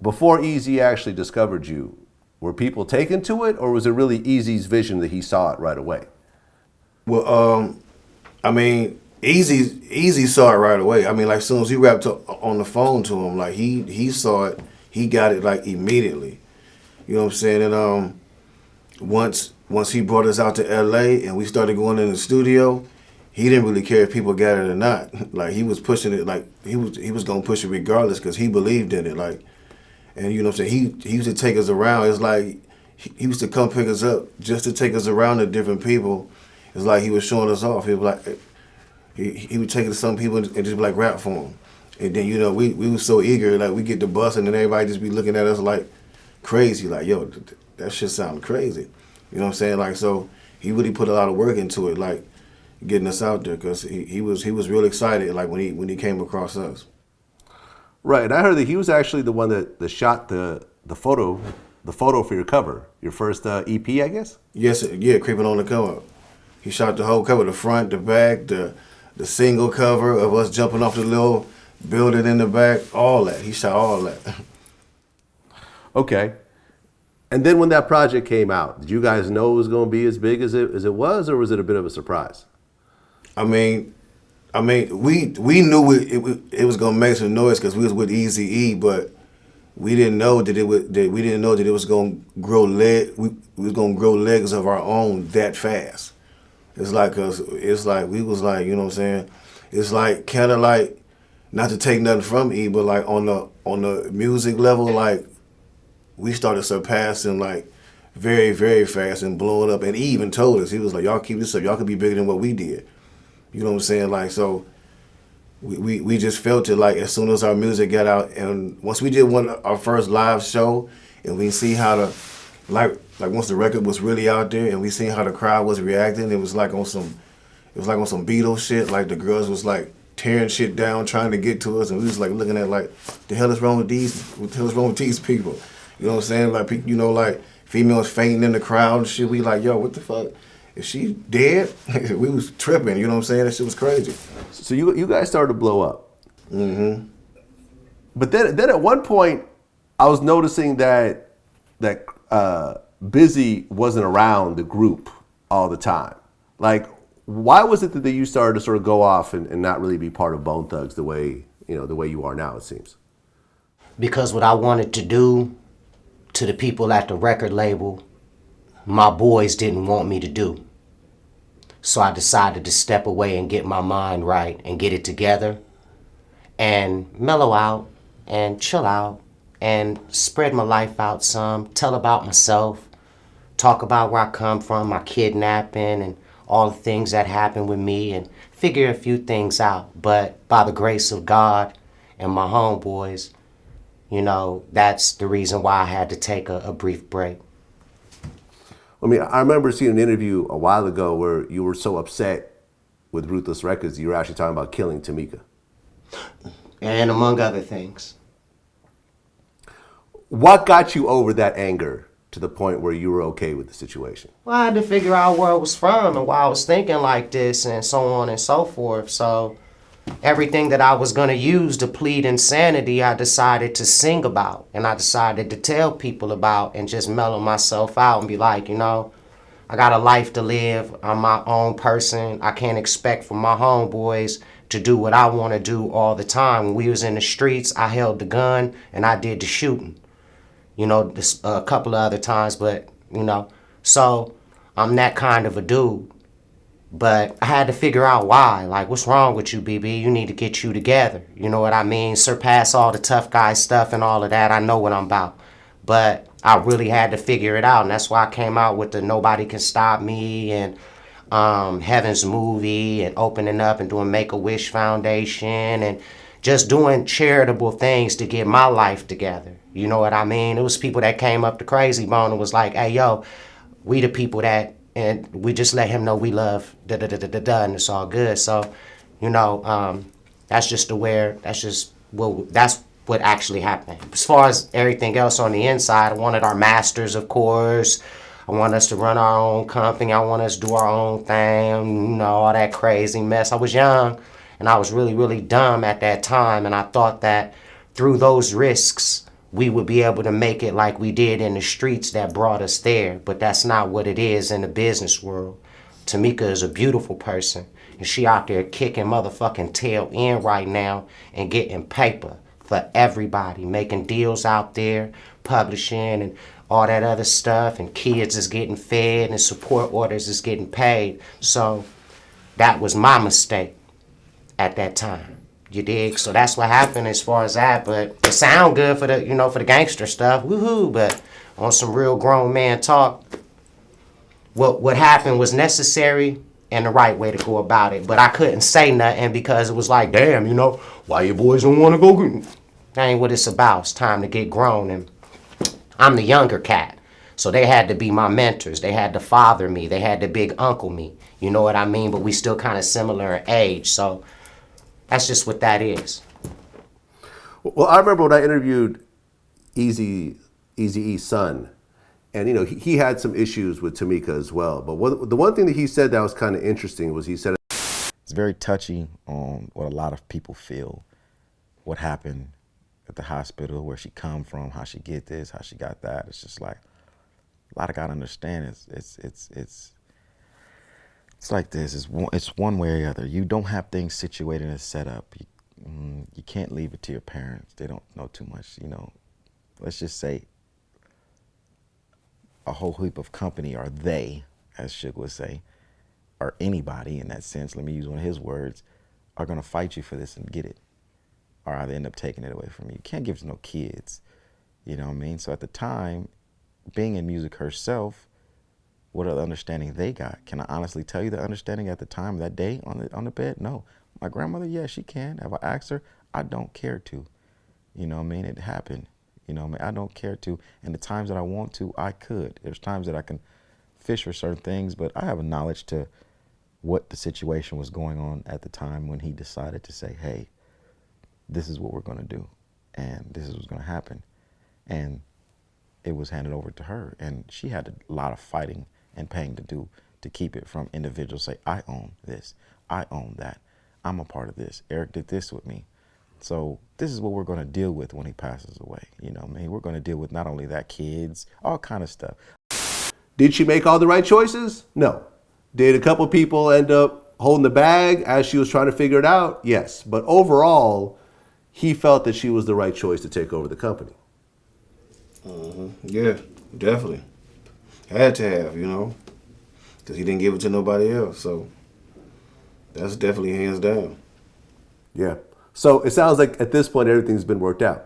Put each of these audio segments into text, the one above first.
Before Eazy actually discovered you, were people taken to it, or was it really Eazy's vision that he saw it right away? Well, I mean, Eazy saw it right away. I mean, like, as soon as he rapped on the phone to him, like, he saw it, he got it, like, immediately. You know what I'm saying? And once he brought us out to LA and we started going in the studio, he didn't really care if people got it or not. Like, he was pushing it, like, he was gonna push it regardless because he believed in it. Like, and you know what I'm saying? He used to take us around. It's like he used to come pick us up just to take us around to different people. It's like he was showing us off. He was like, he would take it to some people and just be like, rap for them. And then, you know, we was so eager, like, we get the bus and then everybody just be looking at us like crazy, like, yo, that shit sounded crazy. You know what I'm saying? Like, so he really put a lot of work into it, like, getting us out there, because he was real excited, like, when he came across us. Right, and I heard that he was actually the one that shot the photo for your cover, your first EP, I guess? Yes, yeah, Creepin on the cover. He shot the whole cover, the front, the back, the single cover of us jumping off the little building in the back, all that. He shot all that. Okay. And then when that project came out, did you guys know it was going to be as big as it was, or was it a bit of a surprise? I mean, we knew it was gonna make some noise because we was with Eazy-E, but we didn't know that it was gonna grow we was gonna grow legs of our own that fast. It's like we was like, you know what I'm saying? It's like kind of like, not to take nothing from E, but like on the music level, like, we started surpassing, like, very, very fast and blowing up. And he even told us, he was like, y'all keep this up, y'all could be bigger than what we did. You know what I'm saying? Like, so we just felt it, like, as soon as our music got out, and once we did our first live show, and we see how like once the record was really out there, and we seen how the crowd was reacting, it was like on some Beatles shit. Like, the girls was like tearing shit down, trying to get to us, and we was like looking at like, the hell is wrong with these? What the hell is wrong with these people? You know what I'm saying? Like, you know, like, females fainting in the crowd and shit. We like, yo, what the fuck? Is she dead? We was tripping, you know what I'm saying? That shit was crazy. So you guys started to blow up. Mm-hmm. But then at one point, I was noticing that Bizzy wasn't around the group all the time. Like, why was it that you started to sort of go off and not really be part of Bone Thugs the way you are now, it seems? Because what I wanted to do to the people at the record label, my boys didn't want me to do. So I decided to step away and get my mind right and get it together and mellow out and chill out and spread my life out some, tell about myself, talk about where I come from, my kidnapping and all the things that happened with me, and figure a few things out. But by the grace of God and my homeboys, you know, that's the reason why I had to take a brief break. I mean, I remember seeing an interview a while ago where you were so upset with Ruthless Records, you were actually talking about killing Tameka. And among other things. What got you over that anger to the point where you were okay with the situation? Well, I had to figure out where it was from and why I was thinking like this and so on and so forth. So everything that I was going to use to plead insanity, I decided to sing about, and I decided to tell people about, and just mellow myself out and be like, you know, I got a life to live. I'm my own person. I can't expect from my homeboys to do what I want to do all the time. When we was in the streets, I held the gun and I did the shooting. You know, a couple of other times, but, you know, so I'm that kind of a dude. But I had to figure out why. Like, what's wrong with you, BB? You need to get you together. You know what I mean? Surpass all the tough guy stuff and all of that. I know what I'm about. But I really had to figure it out. And that's why I came out with the Nobody Can Stop Me and Heaven's Movie and opening up and doing Make-A-Wish Foundation and just doing charitable things to get my life together. You know what I mean? It was people that came up to Krayzie Bone and was like, hey, yo, we the people that, and we just let him know we love da-da-da-da-da, and it's all good. So, you know, that's what actually happened. As far as everything else on the inside, I wanted our masters, of course. I want us to run our own company. I want us to do our own thing, you know, all that crazy mess. I was young, and I was really, really dumb at that time, and I thought that through those risks we would be able to make it like we did in the streets that brought us there. But that's not what it is in the business world. Tameka is a beautiful person, and she out there kicking motherfucking tail end right now and getting paper for everybody, making deals out there, publishing and all that other stuff, and kids is getting fed and support orders is getting paid. So that was my mistake at that time. You dig? So that's what happened as far as that. But it sound good for the, for the gangster stuff. Woohoo! But on some real grown man talk, what happened was necessary and the right way to go about it. But I couldn't say nothing because it was like, damn, why you boys don't want to go get... That ain't what it's about. It's time to get grown, and I'm the younger cat. So they had to be my mentors. They had to father me. They had to big uncle me. You know what I mean? But we still kind of similar in age. So that's just what that is. Well, I remember when I interviewed Eazy-E's son, and he had some issues with Tameka as well. But the one thing that he said that was kind of interesting was he said it's very touchy on what a lot of people feel, what happened at the hospital, where she come from, how she get this, how she got that. It's just like a lot of gotta understand. It's like this. It's one way or the other. You don't have things situated and set up. You can't leave it to your parents. They don't know too much. Let's just say a whole heap of company, or they, as Suge would say, or anybody in that sense, let me use one of his words, are gonna fight you for this and get it, or either end up taking it away from you. You can't give it to no kids, you know what I mean? So at the time, being in music herself, what other understanding they got? Can I honestly tell you the understanding at the time, that day on the bed? No. My grandmother, yeah, she can. Have I asked her? I don't care to. You know what I mean? It happened. You know what I mean? I don't care to. And the times that I want to, I could. There's times that I can fish for certain things, but I have a knowledge to what the situation was going on at the time when he decided to say, hey, this is what we're going to do, and this is what's going to happen. And it was handed over to her, and she had a lot of fighting and paying to do to keep it from individuals say, I own this, I own that, I'm a part of this, Eric did this with me. So this is what we're going to deal with when he passes away. You know what I mean? We're going to deal with not only that, kids, all kind of stuff. Did she make all the right choices? No. Did a couple people end up holding the bag as she was trying to figure it out? Yes. But overall, he felt that she was the right choice to take over the company. Yeah, definitely. Had to have, because he didn't give it to nobody else. So that's definitely hands down. Yeah. So it sounds like at this point, everything's been worked out.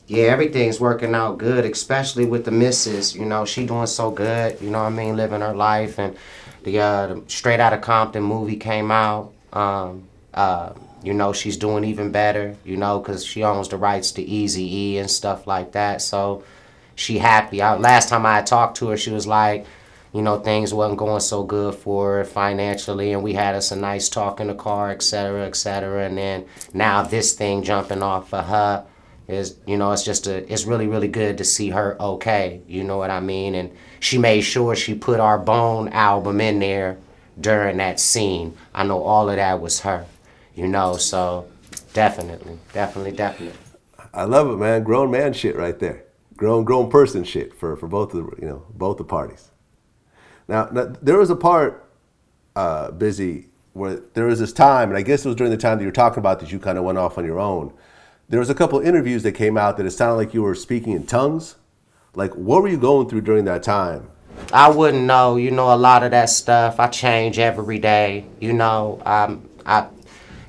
Yeah, everything's working out good, especially with the missus. She doing so good, living her life. And the Straight Outta Compton movie came out. She's doing even better, because she owns the rights to Eazy-E and stuff like that. So she happy. Last time I talked to her, she was like, things wasn't going so good for her financially, and we had us a nice talk in the car, et cetera, et cetera. And then now this thing jumping off for her is, it's really, really good to see her okay. You know what I mean? And she made sure she put our Bone album in there during that scene. I know all of that was her. So definitely. I love it, man. Grown man shit right there. Grown person shit for both of the, both the parties. Now there was a part, Bizzy, where there was this time, and I guess it was during the time that you were talking about that you kind of went off on your own. There was a couple of interviews that came out that it sounded like you were speaking in tongues. Like, what were you going through during that time? I wouldn't know. A lot of that stuff, I change every day. I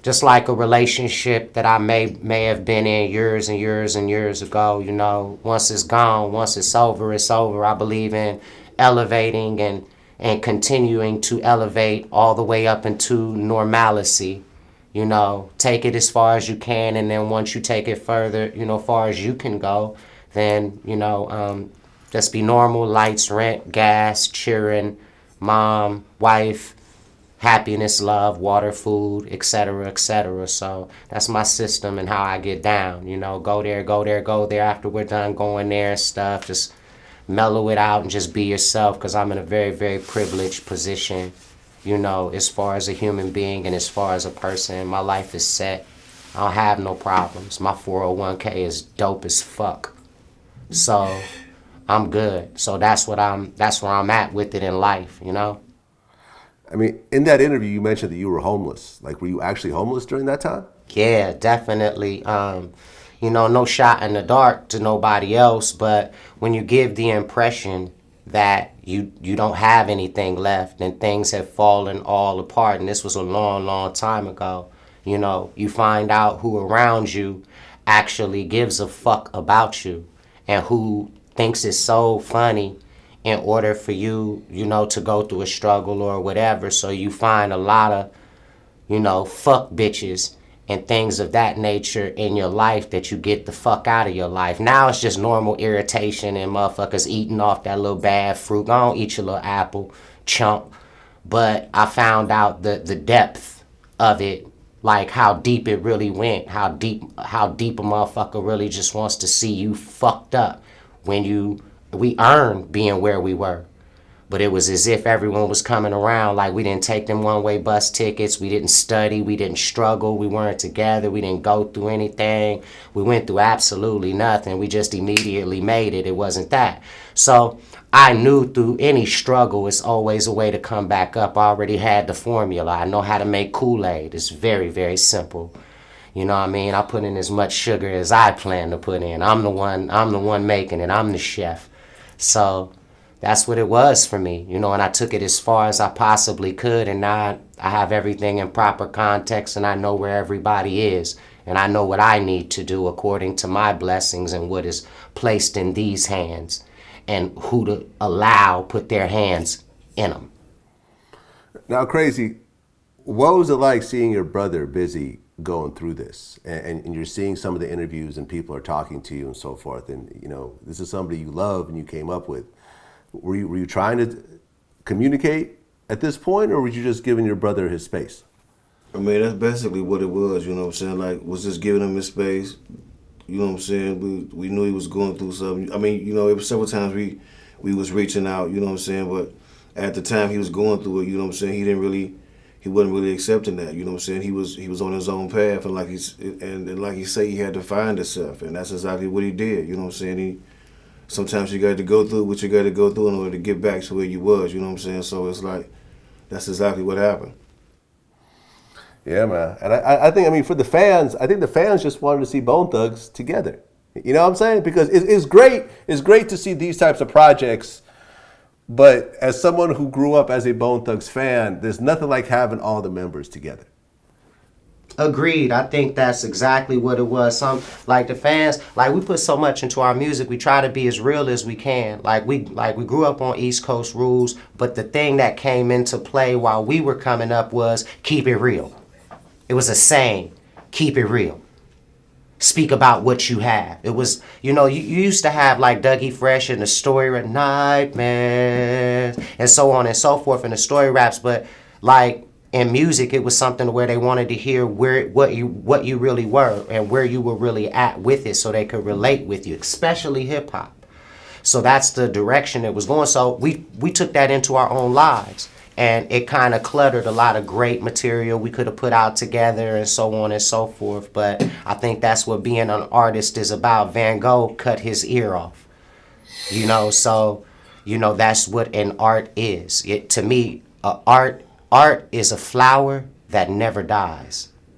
just like a relationship that I may have been in years and years and years ago. Once it's gone, once it's over, it's over. I believe in elevating and continuing to elevate all the way up into normalcy. Take it as far as you can, and then once you take it further, far as you can go, then, just be normal, lights, rent, gas, cheering, mom, wife, happiness, love, water, food, etc., etc. So that's my system and how I get down. Go there after we're done going there and stuff. Just mellow it out and just be yourself, because I'm in a very, very privileged position, as far as a human being and as far as a person. My life is set. I don't have no problems. My 401k is dope as fuck. So I'm good. So that's where I'm at with it in life, you know? I mean, in that interview, you mentioned that you were homeless. Like, were you actually homeless during that time? Yeah, definitely. You know, no shot in the dark to nobody else, but when you give the impression that you don't have anything left and things have fallen all apart, and this was a long, long time ago, you know, you find out who around you actually gives a fuck about you and who thinks it's so funny in order for you, you know, to go through a struggle or whatever. So you find a lot of, you know, fuck bitches and things of that nature in your life that you get the fuck out of your life. Now it's just normal irritation and motherfuckers eating off that little bad fruit. Go on, eat your little apple, chump. But I found out the depth of it, like how deep it really went, how deep a motherfucker really just wants to see you fucked up when we earned being where we were. But it was as if everyone was coming around. Like, we didn't take them one-way bus tickets. We didn't study. We didn't struggle. We weren't together. We didn't go through anything. We went through absolutely nothing. We just immediately made it. It wasn't that. So I knew through any struggle, it's always a way to come back up. I already had the formula. I know how to make Kool-Aid. It's very, very simple. You know what I mean? I put in as much sugar as I plan to put in. I'm the one making it. I'm the chef. So that's what it was for me, you know, and I took it as far as I possibly could, and now I have everything in proper context, and I know where everybody is, and I know what I need to do according to my blessings and what is placed in these hands, and who to allow put their hands in them. Now, Krayzie, what was it like seeing your brother Bizzy going through this? And you're seeing some of the interviews and people are talking to you and so forth. And, you know, this is somebody you love and you came up with. Were you trying to communicate at this point, or were you just giving your brother his space? I mean, that's basically what it was, you know what I'm saying? Like, was just giving him his space. You know what I'm saying? We knew he was going through something. I mean, you know, it was several times we was reaching out, you know what I'm saying? But at the time he was going through it, you know what I'm saying? He wasn't really accepting that, you know what I'm saying? He was on his own path, and like he said, he had to find himself, and that's exactly what he did, you know what I'm saying? Sometimes you got to go through what you got to go through in order to get back to where you was, you know what I'm saying? So it's like, that's exactly what happened. Yeah, man. And I think, I mean, for the fans, I think the fans just wanted to see Bone Thugs together. You know what I'm saying? Because it's great to see these types of projects, but as someone who grew up as a Bone Thugs fan, there's nothing like having all the members together. Agreed. I think that's exactly what it was. Some, like, the fans, like, we put so much into our music. We try to be as real as we can. Like we grew up on East Coast rules, but the thing that came into play while we were coming up was keep it real. It was a saying, keep it real. Speak about what you have. It was, you know, you used to have like Dougie Fresh and the story at Nightmares and so on and so forth in the story raps, but like in music, it was something where they wanted to hear what you really were and where you were really at with it, so they could relate with you, especially hip hop. So that's the direction it was going. So we took that into our own lives, and it kind of cluttered a lot of great material we could have put out together and so on and so forth. But I think that's what being an artist is about. Van Gogh cut his ear off, you know. So, you know, that's what an art is. To me, art is a flower that never dies.